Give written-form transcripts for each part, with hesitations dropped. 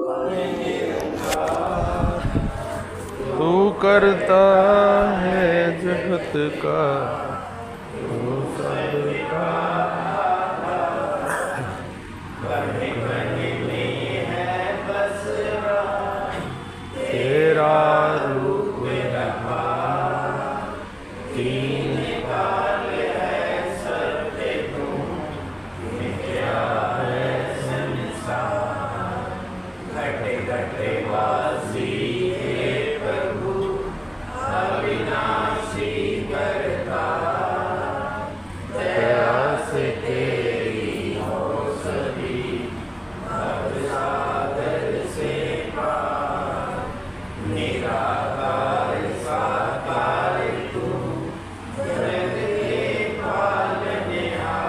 तू करता है जगत का तू सबका तेरा रूप रहा तीन काल है सत्य तुम मिथ्या है संसार घटे घटे वासी हे प्रभु अविनाशी करता दया से तेरी हो सभी भव सागर से पार निराकार साकार तू जगत के पालनहार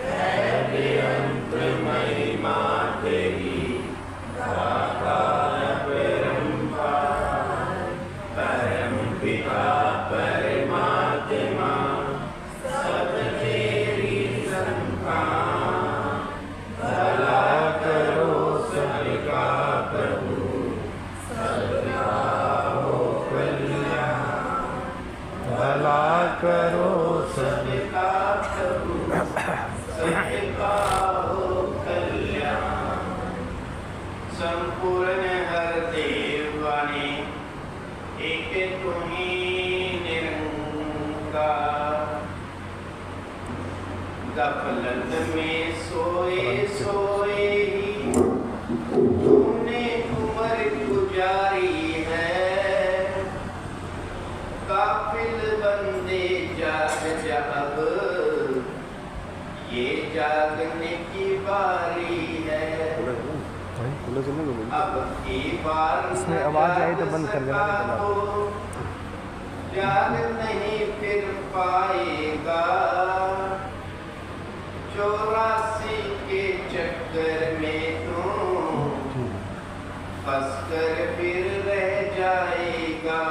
है बेअंत महिमा तेरी साकार परम्पार परम पिता परमात्मा सब तेरी संतान भला करो सबका प्रभु सबका हो कल्याण भला करो सबका प्रभु सबका हो कल्याण संपूर्ण हर देव वाणी एक तुम्ही निरंकार गफलत में सोए सोए ही तूने उम्र गुजारी है काफिल बंदे जाग जब ये जागने की बारी है अब की बार इसमें आवाज आई तो बंद कर देना जाग नहीं फिर पाएगा 84 के चक्कर में तू फंस कर फिर रह जाएगा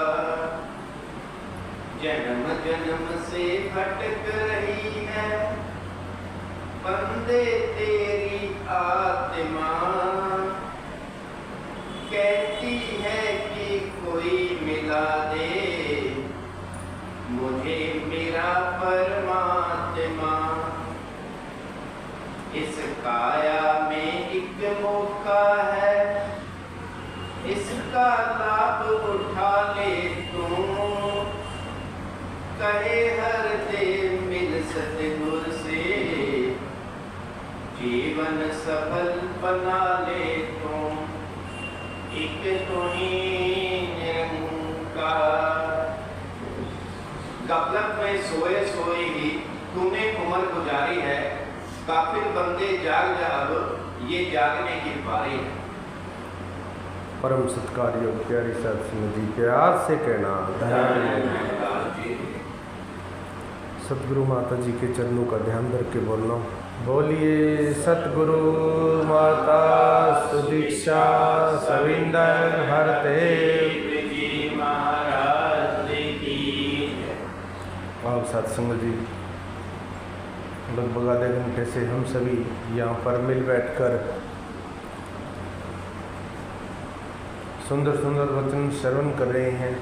जन्म जन्म से भटक रही है बंदे तेरी आत्मा कहती है कि कोई मिला दे मुझे मेरा परमात्मा इस काया में एक मौका है इसका लाभ उठा ले तू कहे हर देव मिल सतगुर से जीवन सफल बना ले तू एक तो ही निरंकार गफलत में सोए सोए ही तूने उम्र गुजारी है काफिर बंदे जाग जा अब ये जागने की बारी है परम सत्कार योग प्यारी साहब सिंह जी प्यार से कहना सतगुरु माता जी के चरणों का ध्यान धर के बोलना बोलिए सतगुरु माता सुदीक्षा सविंदर हरदेव जी महाराज की आप सत्संग जी लगभग आधे घंटे से हम सभी यहाँ पर मिल बैठकर सुंदर सुंदर वचन श्रवण कर रहे हैं।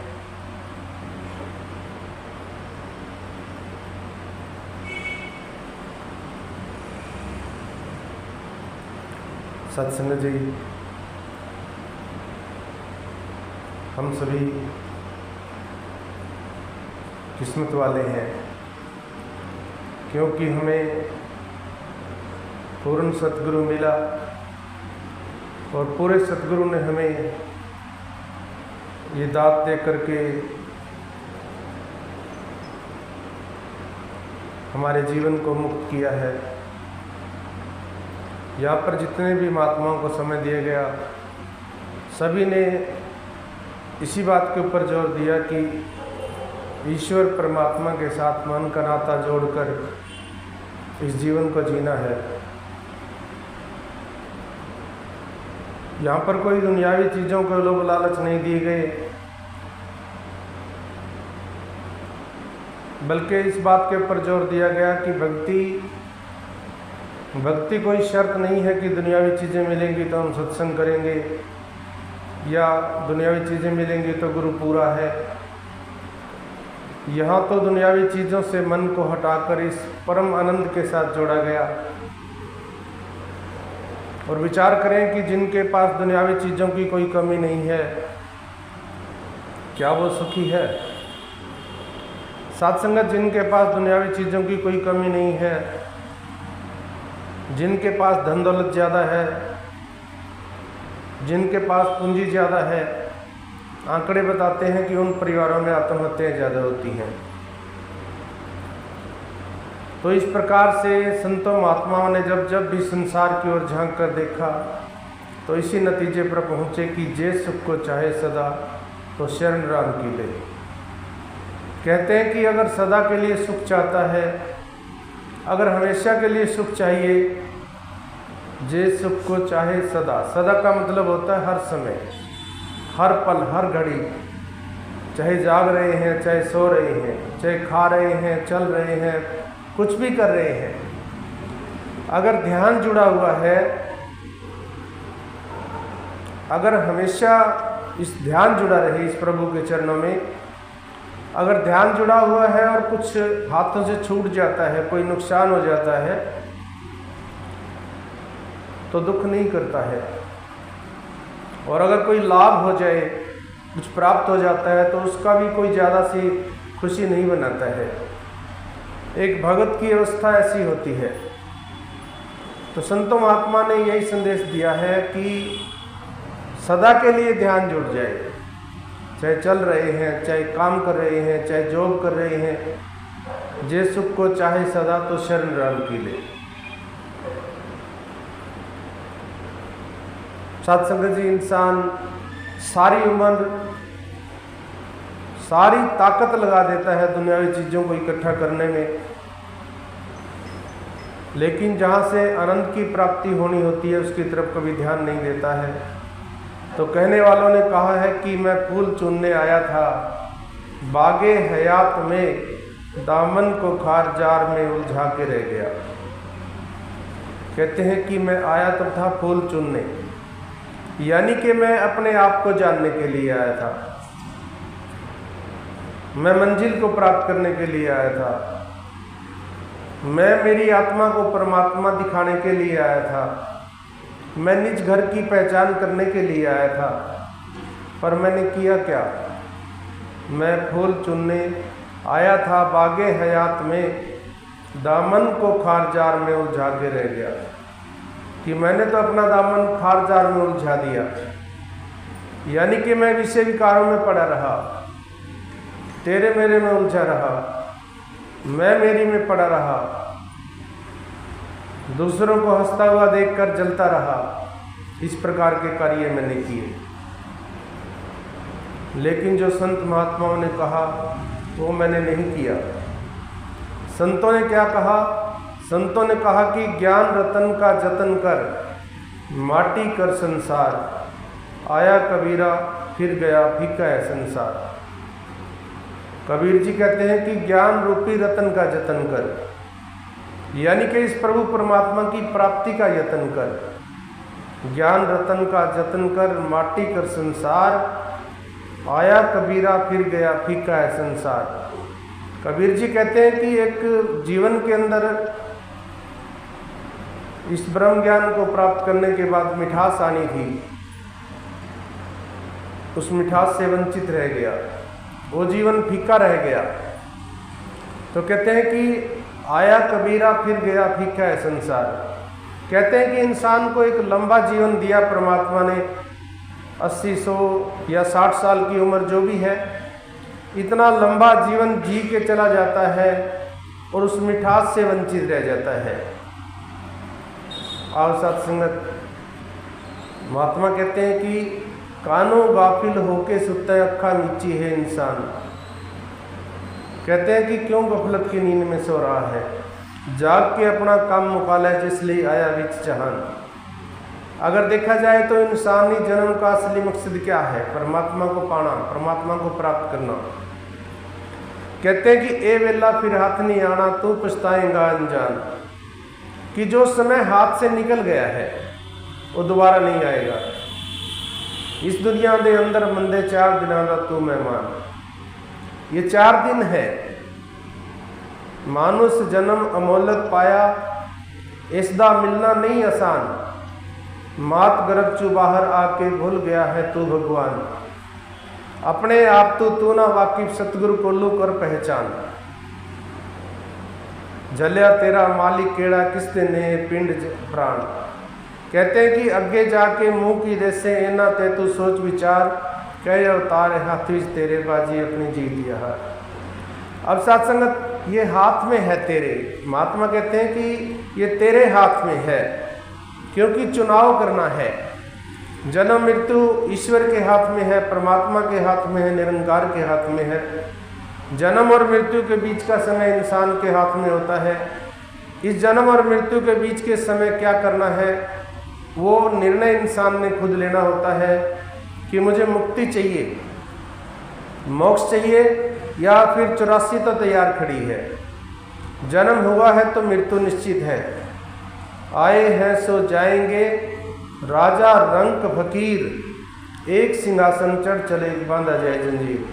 सत्संग जी हम सभी किस्मत वाले हैं क्योंकि हमें पूर्ण सतगुरु मिला और पूरे सतगुरु ने हमें ये दात दे करके हमारे जीवन को मुक्त किया है। यहाँ पर जितने भी महात्माओं को समय दिया गया सभी ने इसी बात के ऊपर जोर दिया कि ईश्वर परमात्मा के साथ मन का नाता जोड़कर इस जीवन को जीना है। यहाँ पर कोई दुनियावी चीज़ों को लोभ लालच नहीं दिए गए, बल्कि इस बात के ऊपर जोर दिया गया कि भक्ति भक्ति कोई शर्त नहीं है कि दुनियावी चीज़ें मिलेंगी तो हम सत्संग करेंगे, या दुनियावी चीज़ें मिलेंगी तो गुरु पूरा है। यहाँ तो दुनियावी चीज़ों से मन को हटाकर इस परम आनंद के साथ जोड़ा गया। और विचार करें कि जिनके पास दुनियावी चीज़ों की कोई कमी नहीं है, क्या वो सुखी है? साथ संगत, जिनके पास दुनियावी चीज़ों की कोई कमी नहीं है, जिनके पास धन दौलत ज़्यादा है, जिनके पास पूंजी ज़्यादा है, आंकड़े बताते हैं कि उन परिवारों में आत्महत्याएं ज़्यादा होती हैं। तो इस प्रकार से संतों महात्माओं ने जब जब भी संसार की ओर झांक कर देखा तो इसी नतीजे पर पहुँचे कि जे सुख को चाहे सदा तो शरण राम की ले। कहते हैं कि अगर सदा के लिए सुख चाहता है, अगर हमेशा के लिए सुख चाहिए, जे सुख को चाहे सदा। सदा का मतलब होता है हर समय, हर पल, हर घड़ी, चाहे जाग रहे हैं, चाहे सो रहे हैं, चाहे खा रहे हैं, चल रहे हैं, कुछ भी कर रहे हैं, अगर ध्यान जुड़ा हुआ है, अगर हमेशा इस ध्यान जुड़ा रहे इस प्रभु के चरणों में, अगर ध्यान जुड़ा हुआ है और कुछ हाथों से छूट जाता है, कोई नुकसान हो जाता है, तो दुख नहीं करता है। और अगर कोई लाभ हो जाए, कुछ प्राप्त हो जाता है, तो उसका भी कोई ज़्यादा सी खुशी नहीं बनाता है। एक भगत की अवस्था ऐसी होती है। तो संतों महात्मा ने यही संदेश दिया है कि सदा के लिए ध्यान जुड़ जाए, चाहे चल रहे हैं, चाहे काम कर रहे हैं, चाहे जॉब कर रहे हैं, जे सुख को चाहे सदा तो शरण राम की ले। साथ संगत जी, इंसान सारी उम्र सारी ताकत लगा देता है दुनियावी चीज़ों को इकट्ठा करने में, लेकिन जहाँ से आनंद की प्राप्ति होनी होती है उसकी तरफ कभी ध्यान नहीं देता है। तो कहने वालों ने कहा है कि मैं फूल चुनने आया था बागे हयात में, दामन को खार जार में उलझा के रह गया। कहते हैं कि मैं आया तो था फूल चुनने, यानी कि मैं अपने आप को जानने के लिए आया था, मैं मंजिल को प्राप्त करने के लिए आया था, मैं मेरी आत्मा को परमात्मा दिखाने के लिए आया था, मैं निज घर की पहचान करने के लिए आया था। पर मैंने किया क्या? मैं फूल चुनने आया था बागे हयात में, दामन को खार जार में उलझा के रह गया। कि मैंने तो अपना दामन खार जार में उलझा दिया, यानी कि मैं विषय विकारों में पड़ा रहा, तेरे मेरे में उलझा रहा, मैं मेरी में पड़ा रहा, दूसरों को हंसता हुआ देखकर जलता रहा। इस प्रकार के कार्य मैंने किए। लेकिन जो संत महात्माओं ने कहा वो मैंने नहीं किया। संतों ने क्या कहा? संतों ने कहा कि ज्ञान रतन का जतन कर, माटी कर संसार, आया कबीरा फिर गया फीका है संसार। कबीर जी कहते हैं कि ज्ञान रूपी रतन का जतन कर, यानी कि इस प्रभु परमात्मा की प्राप्ति का यत्न कर। ज्ञान रतन का जतन कर, माटी कर संसार, आया कबीरा फिर गया फीका है संसार। कबीर जी कहते हैं कि एक जीवन के अंदर इस ब्रह्म ज्ञान को प्राप्त करने के बाद मिठास आनी थी, उस मिठास से वंचित रह गया, वो जीवन फीका रह गया। तो कहते हैं कि आया कबीरा फिर गया फीका है संसार। कहते हैं कि इंसान को एक लंबा जीवन दिया परमात्मा ने, 80, 100 या 60 साल की उम्र जो भी है, इतना लंबा जीवन जी के चला जाता है और उस मिठास से वंचित रह जाता है। और साथ संगत, महात्मा कहते हैं कि कानो गाफिल होके सुते अक्खा नीची है इंसान। कहते हैं कि क्यों गफलत की नींद में सो रहा है, जाग के अपना काम मुकाला जिसलिए आया विच जहान। अगर देखा जाए तो इंसानी जन्म का असली मकसद क्या है? परमात्मा को पाना, परमात्मा को प्राप्त करना। कहते हैं कि ए वेला फिर हाथ नहीं आना, तू पछताएगा अनजान। कि जो समय हाथ से निकल गया है वो दोबारा नहीं आएगा। इस दुनिया के अंदर मंदे 4 दिनों का तू मेहमान, ये 4 दिन है। मानुष जन्म अमोलक पाया, इसदा मिलना नहीं आसान। मात गर्भ चू बाहर आके भूल गया है तू भगवान। अपने आप तू ना वाकिफ सतगुरु कोलू कर पहचान। जलिया तेरा मालिक केड़ा किसते ने पिंड प्राण। कहते हैं कि अगे जाके मुंह की देसे इना ते तू सोच विचार, कई अवतार हाथ विच तेरे बाजी अपनी जीत यहार। अब साथ संगत ये हाथ में है तेरे। महात्मा कहते हैं कि ये तेरे हाथ में है, क्योंकि चुनाव करना है। जन्म मृत्यु ईश्वर के हाथ में है, परमात्मा के हाथ में है, निरंकार के हाथ में है। जन्म और मृत्यु के बीच का समय इंसान के हाथ में होता है। इस जन्म और मृत्यु के बीच के समय क्या करना है वो निर्णय इंसान ने खुद लेना होता है कि मुझे मुक्ति चाहिए, मोक्ष चाहिए, या फिर 84 तो तैयार खड़ी है। जन्म हुआ है तो मृत्यु निश्चित है। आए हैं सो जाएंगे, राजा रंक फकीर, एक सिंहासन चढ़ चले बांधा जाए जंजीर।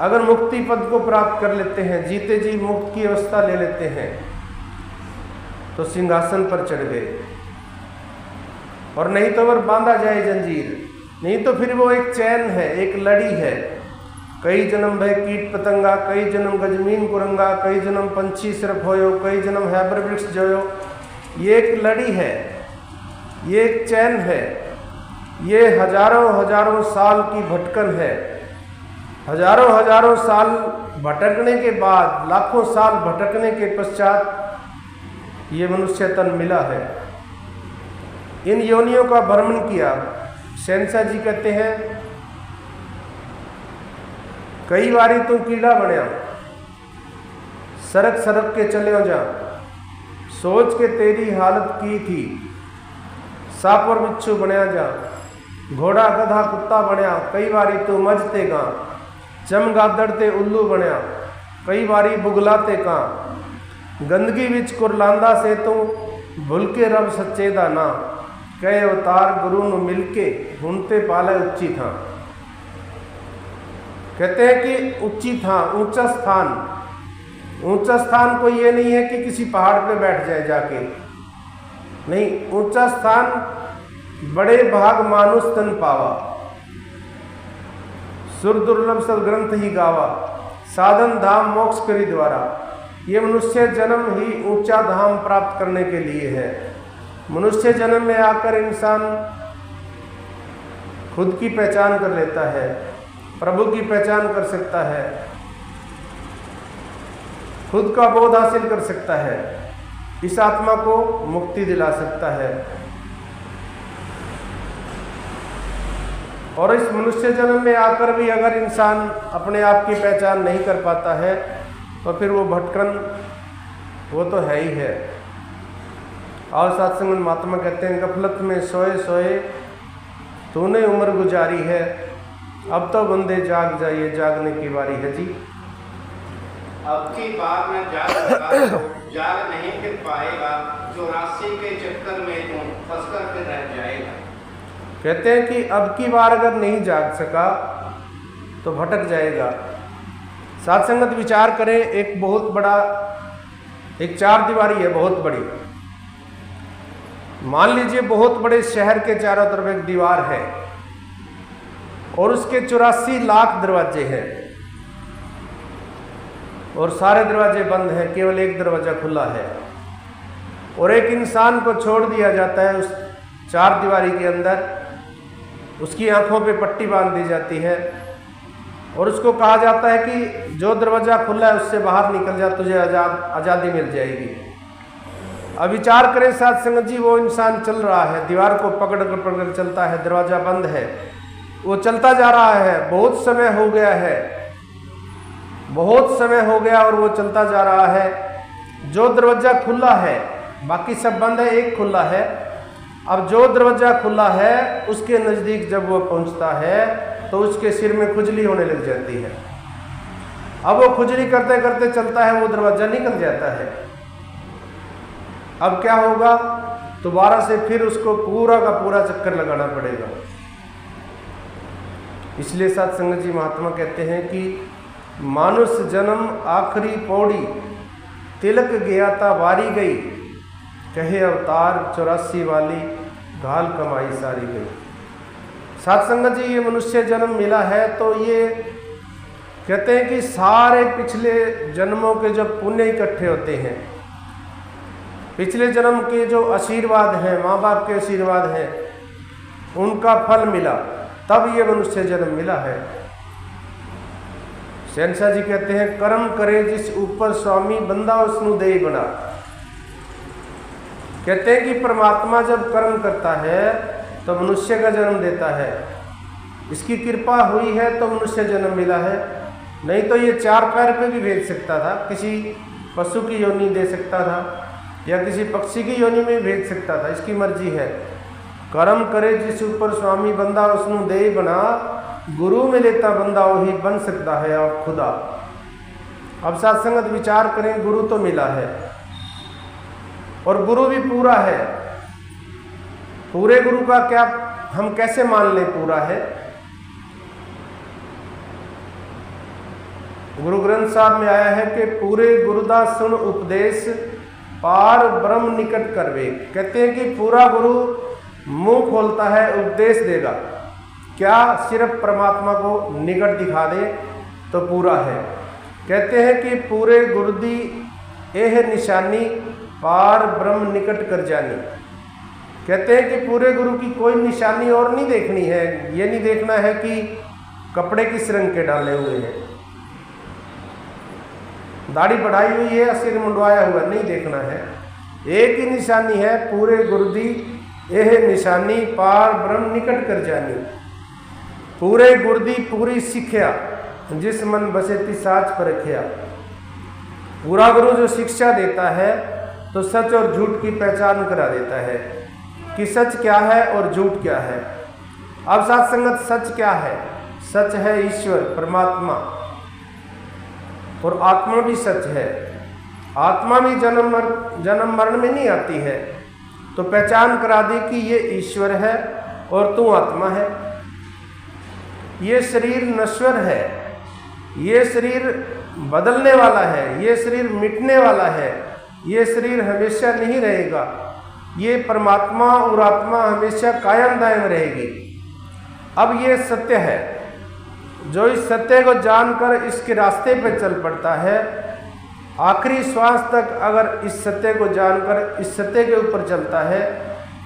अगर मुक्ति पद को प्राप्त कर लेते हैं, जीते जी मुक्त की अवस्था ले लेते हैं, तो सिंहासन पर चढ़ गए, और नहीं तो अगर बांधा जाए जंजीर, नहीं तो फिर वो एक चैन है, एक लड़ी है। कई जन्म भय कीट पतंगा, कई जन्म गजमीन कुरंगा, कई जन्म पंछी सिर्फ होयो, कई जन्म हैबर वृक्ष जोयो। ये एक लड़ी है, ये एक चैन है, ये हजारों साल की भटकन है। हजारों साल भटकने के बाद, लाखों साल भटकने के पश्चात ये मनुष्य तन मिला है। इन योनियों का भ्रमण किया। शहंशाह जी कहते हैं कई बारी तू कीड़ा बनया, सरक सरक के चले जा, सोच के तेरी हालत की थी। सांप और बिच्छू बनया जा, घोड़ा गधा कुत्ता बनया, कई बारी तू मजते गा। चमगादड़ते उल्लू बनया, कई बारी बुगलाते का। गंदगी विच कुरलांदा से तू भुल के रब सच्चे दा ना। कई अवतार गुरु नु मिलके हुनते पाले उच्ची था। कहते हैं कि उच्ची था, ऊंचा स्थान। ऊंचा स्थान कोई ये नहीं है कि किसी पहाड़ पे बैठ जाए जाके, नहीं। ऊंचा स्थान बड़े भाग मानुष तन पावा, सुर दुर्लभ सद ग्रंथ ही गावा। साधन धाम मोक्ष करी द्वारा। ये मनुष्य जन्म ही ऊंचा धाम प्राप्त करने के लिए है। मनुष्य जन्म में आकर इंसान खुद की पहचान कर लेता है, प्रभु की पहचान कर सकता है, खुद का बोध हासिल कर सकता है, इस आत्मा को मुक्ति दिला सकता है। और इस मनुष्य जन्म में आकर भी अगर इंसान अपने आप की पहचान नहीं कर पाता है तो फिर वो भटकन वो तो है ही है। और सत्संग महात्मा कहते हैं गफलत में सोए सोए तूने उम्र गुजारी है, अब तो बंदे जाग जाइए, जागने की बारी है जी। अब की बार में जाग नहीं फिर पाएगा, 84 के चक्कर में तू फंसकर फिर रह जाएगा। कहते हैं कि अब की बार अगर नहीं जाग सका तो भटक जाएगा। साथ संगत विचार करें, एक बहुत बड़ा, एक 4 दीवारी है बहुत बड़ी। मान लीजिए बहुत बड़े शहर के चारों तरफ एक दीवार है और उसके 84 लाख दरवाजे हैं और सारे दरवाजे बंद हैं, केवल एक दरवाजा खुला है। और एक इंसान को छोड़ दिया जाता है उस 4 दीवारी के अंदर, उसकी आंखों पे पट्टी बांध दी जाती है और उसको कहा जाता है कि जो दरवाज़ा खुला है उससे बाहर निकल जा, तुझे आज़ादी मिल जाएगी। अब विचार करें साथ संगत जी, वो इंसान चल रहा है, दीवार को पकड़ कर चलता है, दरवाज़ा बंद है, वो चलता जा रहा है, बहुत समय हो गया है, बहुत समय हो गया और वो चलता जा रहा है। जो दरवाज़ा खुला है, बाकी सब बंद है, एक खुला है। अब जो दरवाज़ा खुला है उसके नज़दीक जब वो पहुंचता है तो उसके सिर में खुजली होने लग जाती है। अब वो खुजली करते करते चलता है, वो दरवाज़ा निकल जाता है। अब क्या होगा, दोबारा से फिर उसको पूरा का पूरा चक्कर लगाना पड़ेगा। इसलिए साथ संगत जी महात्मा कहते हैं कि मानुष जन्म आखिरी पौड़ी, तिलक गया ता वारी गई, कहे अवतार 84 वाली, घाल कमाई सारी गई। साथ संगत जी, ये मनुष्य जन्म मिला है तो ये कहते हैं कि सारे पिछले जन्मों के जो पुण्य इकट्ठे होते हैं, पिछले जन्म के जो आशीर्वाद हैं, माँ बाप के आशीर्वाद हैं, उनका फल मिला, तब ये मनुष्य जन्म मिला है। शहंशाह जी कहते हैं, कर्म करे जिस ऊपर स्वामी, बंदा उसनु दे बना। कहते हैं कि परमात्मा जब कर्म करता है तो मनुष्य का जन्म देता है। इसकी कृपा हुई है तो मनुष्य जन्म मिला है, नहीं तो ये 4 पैर पे भी भेज सकता था, किसी पशु की योनि दे सकता था या किसी पक्षी की योनि में भेज सकता था, इसकी मर्जी है। कर्म करे जिस ऊपर स्वामी, बंदा उसनु दे बना, गुरु में लेता बंदा वही बन सकता है आप खुदा। अब साथ संगत विचार करें, गुरु तो मिला है और गुरु भी पूरा है। पूरे गुरु का क्या हम कैसे मान लें पूरा है? गुरु ग्रंथ साहब में आया है कि पूरे गुरुदा सुन उपदेश, पार ब्रह्म निकट करवे। कहते हैं कि पूरा गुरु मुंह खोलता है, उपदेश देगा, क्या सिर्फ परमात्मा को निकट दिखा दे तो पूरा है। कहते हैं कि पूरे गुरुदी एह निशानी, पार ब्रह्म निकट कर जानी। कहते हैं कि पूरे गुरु की कोई निशानी और नहीं देखनी है, ये नहीं देखना है कि कपड़े किस रंग के डाले हुए हैं, दाढ़ी बढ़ाई हुई है या सिर मुंडवाया हुआ, नहीं देखना है। एक ही निशानी है, पूरे गुरुदी एह निशानी, पार ब्रह्म निकट कर जानी। पूरे गुरुदी पूरी सिक्ख्या, जिस मन बसेती साच परख्या। पूरा गुरु जो शिक्षा देता है तो सच और झूठ की पहचान करा देता है कि सच क्या है और झूठ क्या है। अब साथ संगत, सच क्या है? सच है ईश्वर परमात्मा, और आत्मा भी सच है। आत्मा भी जन्म मरण में नहीं आती है, तो पहचान करा दी कि ये ईश्वर है और तू आत्मा है। ये शरीर नश्वर है, ये शरीर बदलने वाला है, ये शरीर मिटने वाला है, ये शरीर हमेशा नहीं रहेगा। ये परमात्मा और आत्मा हमेशा कायम दायम रहेगी। अब ये सत्य है, जो इस सत्य को जानकर इसके रास्ते पर चल पड़ता है, आखिरी श्वास तक अगर इस सत्य को जानकर इस सत्य के ऊपर चलता है,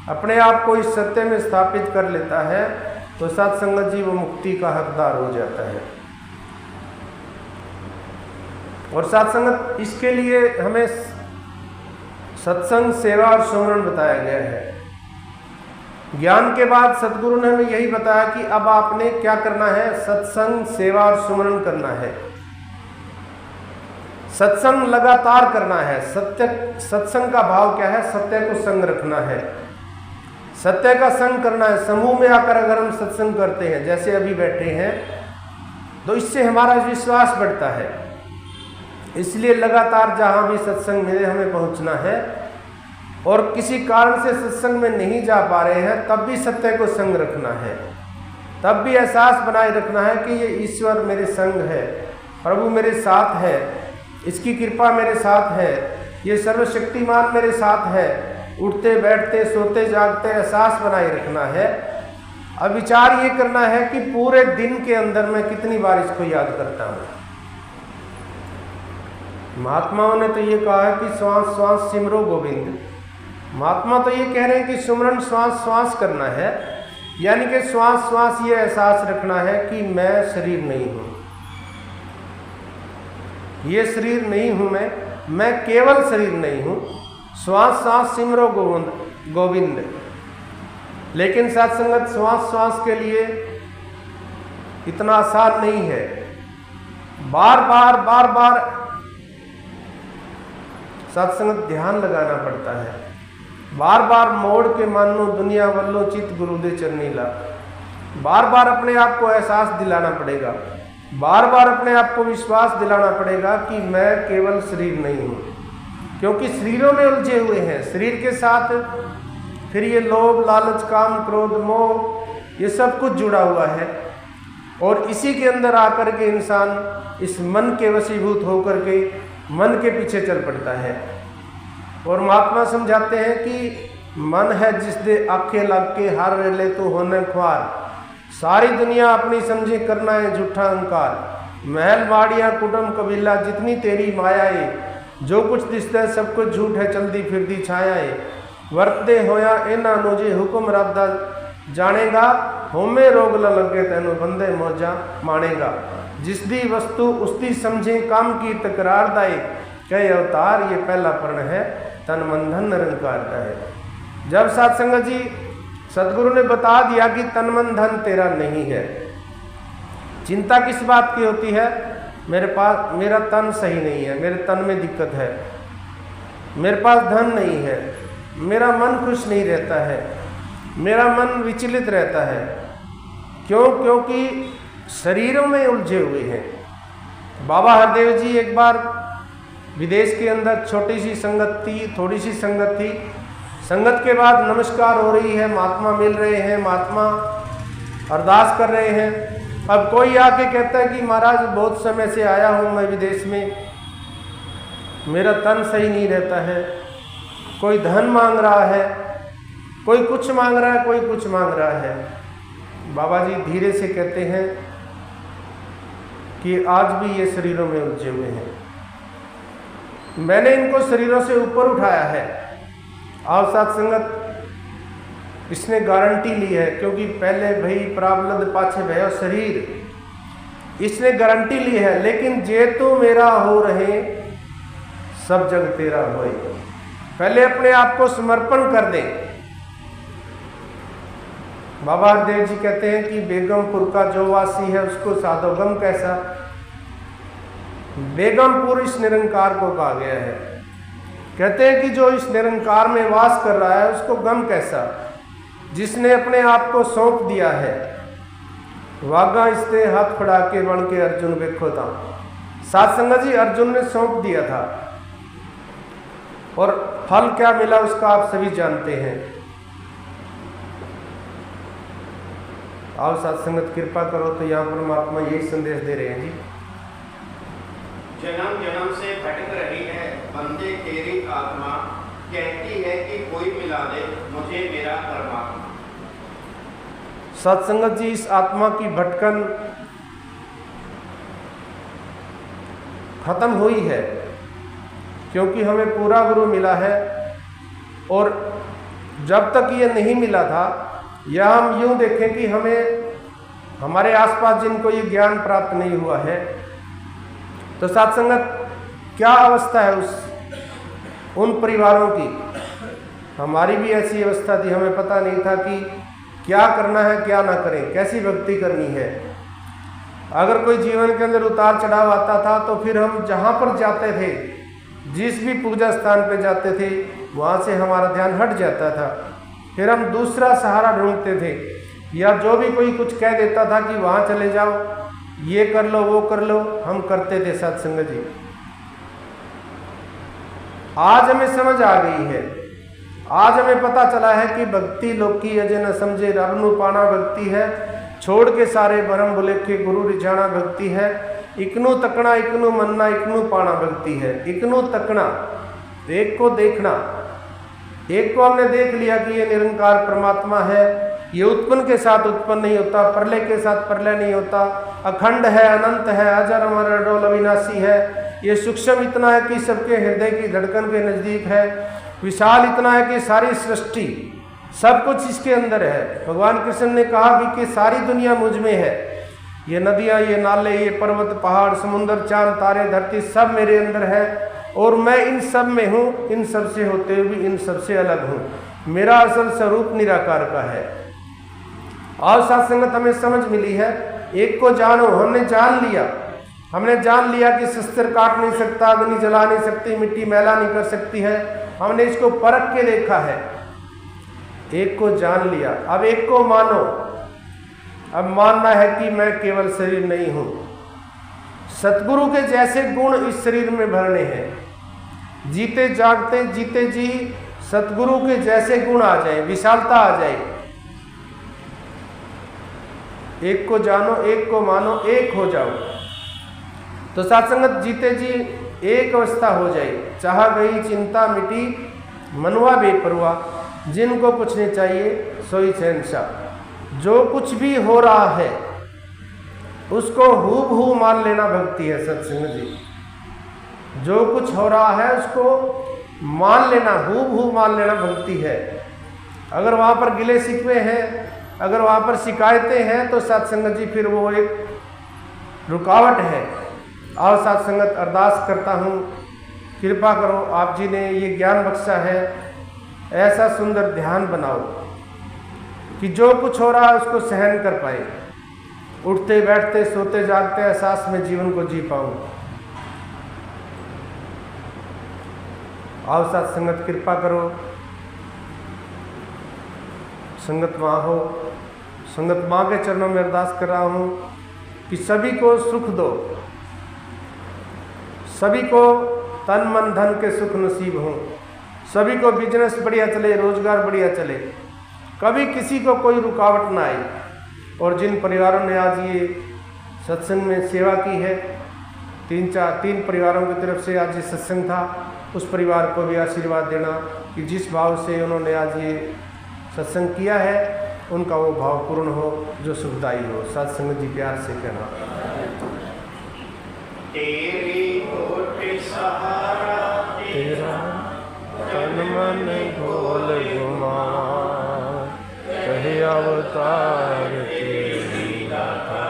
अपने आप को इस सत्य में स्थापित कर लेता है, तो साथ संगत जी वो मुक्ति का हकदार हो जाता है। और साथ संगत, इसके लिए हमें सत्संग, सेवा और सुमरन बताया गया है। ज्ञान के बाद सतगुरु ने हमें यही बताया कि अब आपने क्या करना है, सत्संग, सेवा और सुमरन करना है। सत्संग लगातार करना है। सत्संग का भाव क्या है? सत्य को संग रखना है, सत्य का संग करना है। समूह में आकर अगर हम सत्संग करते हैं, जैसे अभी बैठे हैं, तो इससे हमारा विश्वास बढ़ता है। इसलिए लगातार जहाँ भी सत्संग मिले हमें पहुँचना है, और किसी कारण से सत्संग में नहीं जा पा रहे हैं, तब भी सत्य को संग रखना है, तब भी एहसास बनाए रखना है कि ये ईश्वर मेरे संग है, प्रभु मेरे साथ है, इसकी कृपा मेरे साथ है, ये सर्वशक्तिमान मेरे साथ है। उठते बैठते सोते जागते एहसास बनाए रखना है। अब विचार ये करना है कि पूरे दिन के अंदर मैं कितनी बार इसको याद करता हूँ। महात्माओं ने तो ये कहा है कि श्वास श्वास सिमरो गोविंद। महात्मा तो ये कह रहे हैं कि सुमरन श्वास श्वास करना है, यानी कि श्वास श्वास ये एहसास रखना है कि मैं शरीर नहीं हूँ, ये शरीर नहीं हूँ मैं केवल शरीर नहीं हूँ। श्वास श्वास सिमरो गोविंद। लेकिन साथ संगत, श्वास श्वास के लिए इतना आसान नहीं है। बार बार सत्संग ध्यान लगाना पड़ता है। बार बार मोड़ के मानो दुनिया वल्लो चित गुरुदे चरनी ला। बार बार अपने आप को एहसास दिलाना पड़ेगा, बार बार अपने आप को विश्वास दिलाना पड़ेगा कि मैं केवल शरीर नहीं हूँ, क्योंकि शरीरों में उलझे हुए हैं। शरीर के साथ फिर ये लोभ, लालच, काम, क्रोध, मोह, ये सब कुछ जुड़ा हुआ है और इसी के अंदर आकर के इंसान इस मन के वशीभूत होकर के मन के पीछे चल पड़ता है। और महात्मा समझाते हैं कि मन है जिस दे आखे लग के हर वेले तो होने ख्वार, सारी दुनिया अपनी समझे करना है झूठा अहंकार, महल बाड़ियाँ कुटुंब कबीला जितनी तेरी मायाए, जो कुछ दिसता है सब कुछ झूठ है चलती फिरती छायाए, वरतदे होया इना नोजे हुक्म रब दा जानेगा, होमे रोग ल लगे तैनू बंदे मौजा मानेगा, जिसदी वस्तु उसकी समझे काम की तकरार दाए, कई अवतार ये पहला पर्ण है तन मन धन निरंकार का है। जब साथ संगत जी सदगुरु ने बता दिया कि तन मन धन तेरा नहीं है, चिंता किस बात की होती है? मेरा तन सही नहीं है, मेरे तन में दिक्कत है, मेरे पास धन नहीं है, मेरा मन खुश नहीं रहता है, मेरा मन विचलित रहता है। क्यों? क्योंकि शरीरों में उलझे हुए हैं। बाबा हरदेव जी एक बार विदेश के अंदर छोटी सी संगत थी, थोड़ी सी संगत थी। संगत के बाद नमस्कार हो रही है, महात्मा मिल रहे हैं, महात्मा अरदास कर रहे हैं। अब कोई आके कहता है कि महाराज बहुत समय से आया हूँ मैं विदेश में, मेरा तन सही नहीं रहता है, कोई धन मांग रहा है, कोई कुछ मांग रहा है, कोई कुछ मांग रहा है। बाबा जी धीरे से कहते हैं कि आज भी ये शरीरों में उलझे हुए हैं, मैंने इनको शरीरों से ऊपर उठाया है। और साथ संगत इसने गारंटी ली है, क्योंकि पहले भई प्रावलद पाछे भयो शरीर, इसने गारंटी ली है। लेकिन जे तो मेरा हो रहे सब जग तेरा होए, पहले अपने आप को समर्पण कर दें। बाबा हरदेव जी कहते हैं कि बेगमपुर का जो वासी है उसको साधो गम कैसा। बेगमपुर इस निरंकार को कहा गया है। कहते हैं कि जो इस निरंकार में वास कर रहा है उसको गम कैसा, जिसने अपने आप को सौंप दिया है। वागा इसते हाथ फड़ा के बन के अर्जुन देखो था। सात संगत जी अर्जुन ने सौंप दिया था और फल क्या मिला उसका आप सभी जानते हैं। आओ सात संगत कृपा करो तो यहाँ पर महात्मा यही संदेश दे रहे हैं जी। जन्म जन्म से भटक रही है बंदे तेरी आत्मा, कहती है कि कोई मिला दे मुझे मेरा परमात्मा। सत्संगत जी इस आत्मा की भटकन खत्म हुई है, क्योंकि हमें पूरा गुरु मिला है। और जब तक ये नहीं मिला था, या हम यूं देखें कि हमें हमारे आसपास जिनको ये ज्ञान प्राप्त नहीं हुआ है, तो सत्संगत क्या अवस्था है उन परिवारों की। हमारी भी ऐसी अवस्था थी, हमें पता नहीं था कि क्या करना है क्या ना करें, कैसी भक्ति करनी है। अगर कोई जीवन के अंदर उतार चढ़ाव आता था तो फिर हम जहाँ पर जाते थे, जिस भी पूजा स्थान पे जाते थे, वहाँ से हमारा ध्यान हट जाता था। फिर हम दूसरा सहारा ढूंढते थे, या जो भी कोई कुछ कह देता था कि वहाँ चले जाओ, ये कर लो वो कर लो, हम करते थे सत्संग जी। आज हमें समझ आ गई है, आज हमें पता चला है कि भक्ति लोकी अजय न समझे रब नू पाना भक्ति है, छोड़ के सारे भरम भुलेखे गुरु रिझाना भक्ति है। इकनू तकना इकनू मनना इकनू पाना भक्ति है। इकनू तकना, एक को देखना, एक को हमने देख लिया कि ये निरंकार परमात्मा है, ये उत्पन्न के साथ उत्पन्न नहीं होता, प्रलय के साथ प्रलय नहीं होता, अखंड है, अनंत है, अजर अमर अडोल अविनाशी है। ये सूक्ष्म इतना है कि सबके हृदय की धड़कन के नज़दीक है, विशाल इतना है कि सारी सृष्टि सब कुछ इसके अंदर है। भगवान कृष्ण ने कहा भी कि सारी दुनिया मुझ में है, ये नदियाँ, ये नाले, ये पर्वत, पहाड़, समुद्र, चांद, तारे, धरती सब मेरे अंदर है, और मैं इन सब में हूँ, इन सब से होते हुए भी इन सब से अलग हूँ। मेरा असल स्वरूप निराकार का है। और सत्संगत हमें समझ मिली है, एक को जानो, हमने जान लिया। हमने जान लिया कि शस्त्र काट नहीं सकता, अग्नि जला नहीं सकती, मिट्टी मैला नहीं कर सकती है। हमने इसको परख के देखा है, एक को जान लिया। अब एक को मानो, अब मानना है कि मैं केवल शरीर नहीं हूँ। सतगुरु के जैसे गुण इस शरीर में भरने हैं। जीते जागते जीते जी सतगुरु के जैसे गुण आ जाए, विशालता आ जाए। एक को जानो, एक को मानो, एक हो जाओ। तो सत्संगत जीते जी एक अवस्था हो जाए। चाह गई चिंता मिटी, मनवा बेपरवाह, जिनको कुछ नहीं चाहिए सोई शहंशाह। जो कुछ भी हो रहा है उसको हूबहू मान लेना भक्ति है सत्संग जी। जो कुछ हो रहा है उसको मान लेना, हूबहू मान लेना भक्ति है। अगर वहाँ पर गिले शिकवे हैं, अगर वहाँ पर शिकायतें हैं तो सत्संगत जी फिर वो एक रुकावट है। और सत्संगत अरदास करता हूँ, कृपा करो, आप जी ने ये ज्ञान बख्शा है, ऐसा सुंदर ध्यान बनाओ कि जो कुछ हो रहा है उसको सहन कर पाए, उठते बैठते सोते जागते एहसास में जीवन को जी पाऊँ। आओ सत्संगत कृपा करो, संगत माँ हो, संगत माँ के चरणों में अरदास कर रहा हूँ कि सभी को सुख दो, सभी को तन मन धन के सुख नसीब हों, सभी को बिजनेस बढ़िया चले, रोजगार बढ़िया चले, कभी किसी को कोई रुकावट ना आए। और जिन परिवारों ने आज ये सत्संग में सेवा की है, तीन परिवारों की तरफ से आज ये सत्संग था, उस परिवार को भी आशीर्वाद देना कि जिस भाव से उन्होंने आज ये सत्संग किया है उनका वो भाव पूर्ण हो, जो सुखदायी हो। सत्संग जी प्यार से कहना। तेरी ओट सहारा तेरा तन मन भोल घुमा, कहे अवतार तेरी गाथा,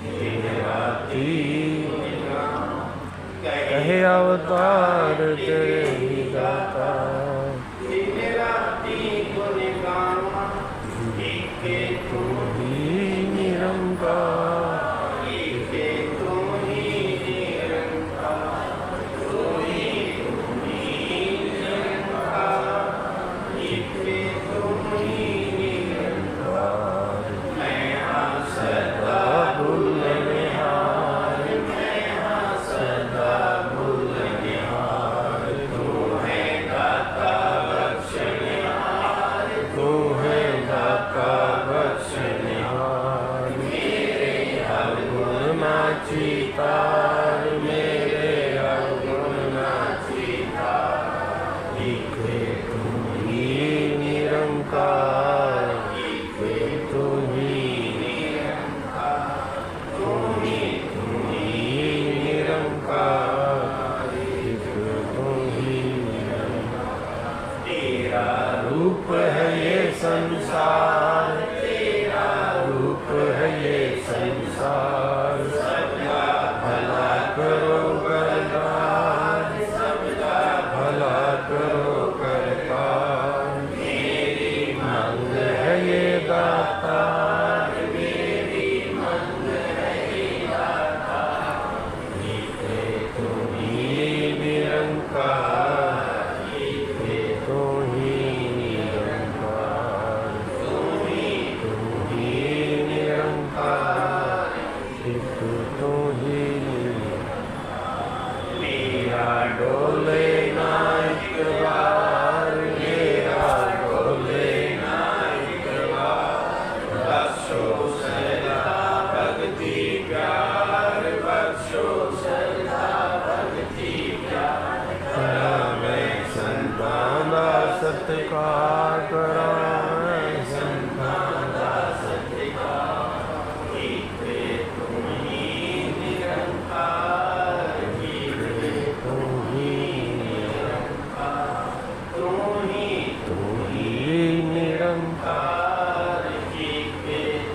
दिन राती कहे अवतार तेरी गाथा।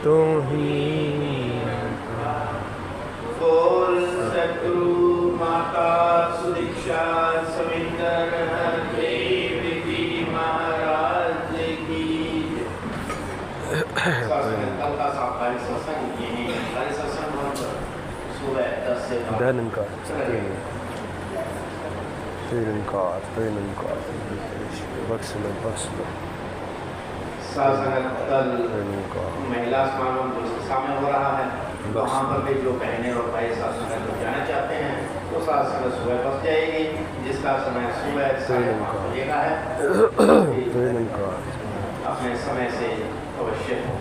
तू ही निरंकार, महिला समागम में हो रहा है, वहाँ पर भी जो बहनें और भाई साथ में जाना चाहते हैं उस राशि में सुबह बस जाएगी, जिसका समय सुबह 5:30 बजे का है। अपने समय से अवश्य हो।